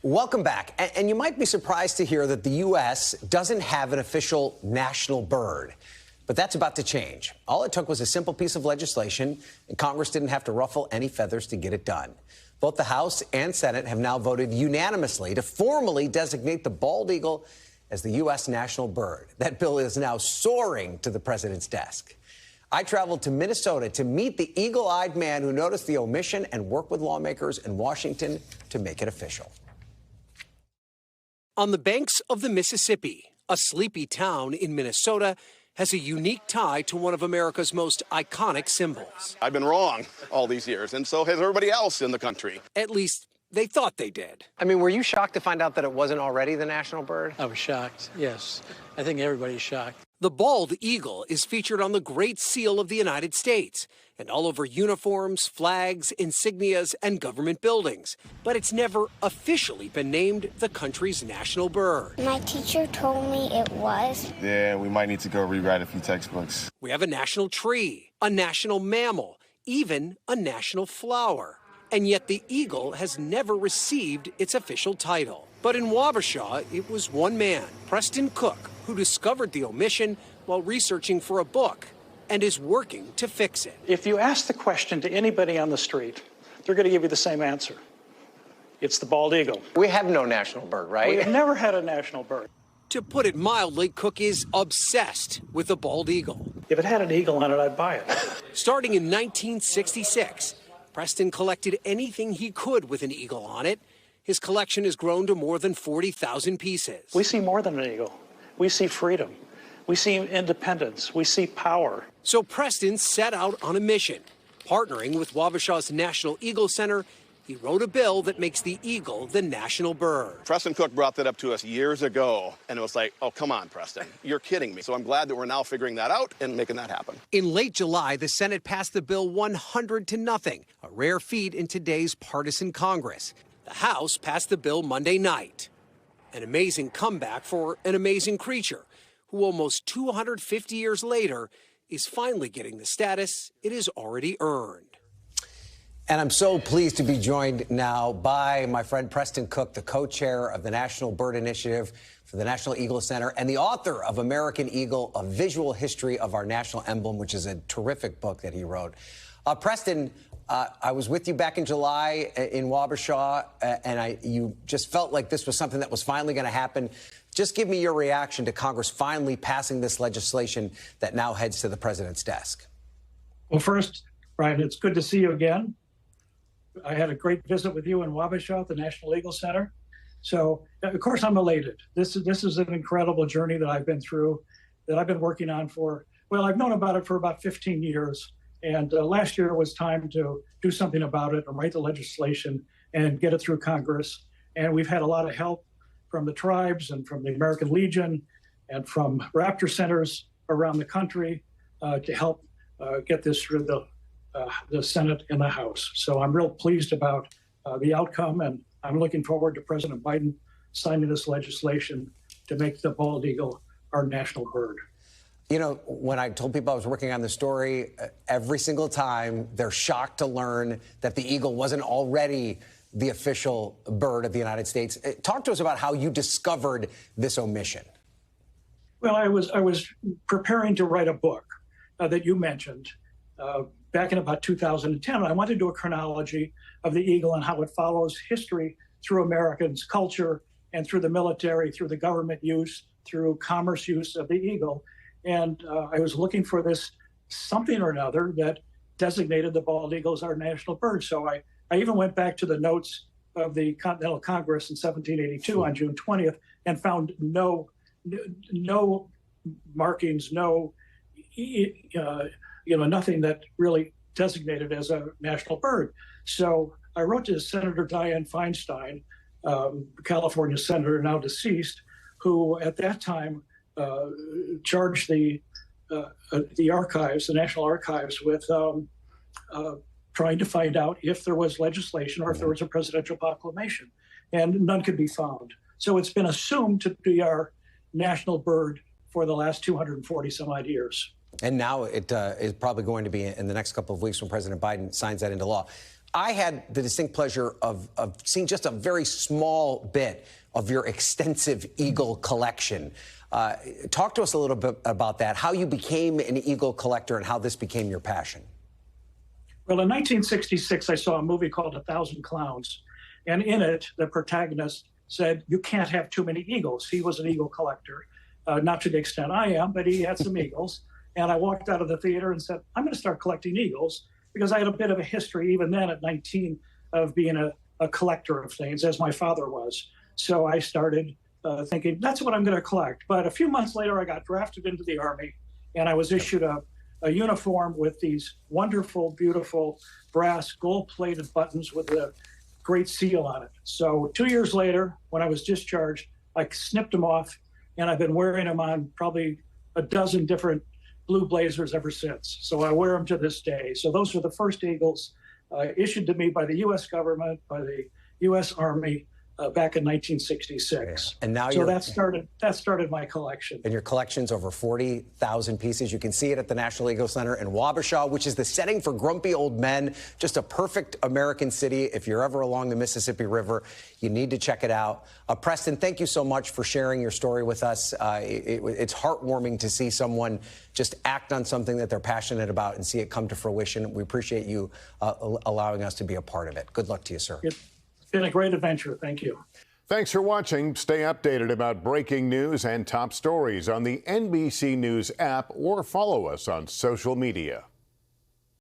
Welcome back. And you might be surprised to hear that the U.S. doesn't have an official national bird. But that's about to change. All it took was a simple piece of legislation, and Congress didn't have to ruffle any feathers to get it done. Both the House and Senate have now voted unanimously to formally designate the bald eagle as the U.S. national bird. That bill is now soaring to the president's desk. I traveled to Minnesota to meet the eagle-eyed man who noticed the omission and work with lawmakers in Washington to make it official. On the banks of the Mississippi, a sleepy town in Minnesota has a unique tie to one of America's most iconic symbols. I've been wrong all these years, and so has everybody else in the country. At least they thought they did. I mean, were you shocked to find out that it wasn't already the national bird? I was shocked, yes. I think everybody's shocked. The bald eagle is featured on the Great Seal of the United States and all over uniforms, flags, insignias, and government buildings. But it's never officially been named the country's national bird. My teacher told me it was. Yeah, we might need to go rewrite a few textbooks. We have a national tree, a national mammal, even a national flower. And yet the eagle has never received its official title. But in Wabasha, it was one man, Preston Cook, who discovered the omission while researching for a book and is working to fix it. If you ask the question to anybody on the street, they're going to give you the same answer. It's the bald eagle. We have no national bird, right? We've never had a national bird. To put it mildly, Cook is obsessed with the bald eagle. If it had an eagle on it, I'd buy it. Starting in 1966, Preston collected anything he could with an eagle on it. His collection has grown to more than 40,000 pieces. We see more than an eagle. We see freedom. We see independence. We see power. So Preston set out on a mission. Partnering with Wabasha's National Eagle Center, he wrote a bill that makes the eagle the national bird. Preston Cook brought that up to us years ago, and it was like, oh, come on, Preston, you're kidding me. So I'm glad that we're now figuring that out and making that happen. In late July, the Senate passed the bill 100-0, a rare feat in today's partisan Congress. The House passed the bill Monday night. An amazing comeback for an amazing creature who almost 250 years later is finally getting the status it has already earned. And I'm so pleased to be joined now by my friend Preston Cook, the co-chair of the National Bird Initiative for the National Eagle Center and the author of American Eagle, A Visual History of Our National Emblem, which is a terrific book that he wrote. Preston, I was with you back in July in Wabasha, and you just felt like this was something that was finally going to happen. Just give me your reaction to Congress finally passing this legislation that now heads to the president's desk. Well, first, Brian, it's good to see you again. I had a great visit with you in Wabasha at the National Eagle Center. So, of course, I'm elated. This is an incredible journey that I've been through, that I've been working on for, well, I've known about it for about 15 years. And last year was time to do something about it and write the legislation and get it through Congress. And we've had a lot of help from the tribes and from the American Legion and from raptor centers around the country to help get this through the Senate and the House. So I'm real pleased about the outcome, and I'm looking forward to President Biden signing this legislation to make the bald eagle our national bird. You know, when I told people I was working on the story, every single time they're shocked to learn that the eagle wasn't already the official bird of the United States. Talk to us about how you discovered this omission. Well, I was preparing to write a book that you mentioned back in about 2010. And I wanted to do a chronology of the eagle and how it follows history through Americans' culture and through the military, through the government use, through commerce use of the eagle. And I was looking for this something or another that designated the bald eagle as our national bird. So I even went back to the notes of the Continental Congress in 1782 on June 20th and found no markings, nothing that really designated as a national bird. So I wrote to Senator Dianne Feinstein, California senator, now deceased, who at that time charged the archives, the National Archives, with trying to find out if there was legislation or if there was a presidential proclamation, and none could be found. So it's been assumed to be our national bird for the last 240 some odd years. And now it is probably going to be in the next couple of weeks when President Biden signs that into law. I had the distinct pleasure of seeing just a very small bit of your extensive eagle collection. Talk to us a little bit about that, how you became an eagle collector and how this became your passion. Well, in 1966, I saw a movie called 1,000 Clowns. And in it, the protagonist said, you can't have too many eagles. He was an eagle collector, not to the extent I am, but he had some eagles. And I walked out of the theater and said, I'm going to start collecting eagles, because I had a bit of a history, even then at 19, of being a collector of things, as my father was. So I started thinking, that's what I'm going to collect. But a few months later, I got drafted into the Army, and I was issued a uniform with these wonderful, beautiful brass gold-plated buttons with a great seal on it. So 2 years later, when I was discharged, I snipped them off, and I've been wearing them on probably a dozen different blue blazers ever since. So I wear them to this day. So those are the first eagles issued to me by the U.S. government, by the U.S. Army, back in 1966. And now that started my collection. And your collection's over 40,000 pieces. You can see it at the National Eagle Center in Wabasha, which is the setting for Grumpy Old Men. Just a perfect American city. If you're ever along the Mississippi River, you need to check it out. Preston, thank you so much for sharing your story with us. It's heartwarming to see someone just act on something that they're passionate about and see it come to fruition. We appreciate you allowing us to be a part of it. Good luck to you, sir. It's been a great adventure. Thank you. Thanks for watching. Stay updated about breaking news and top stories on the NBC News app or follow us on social media.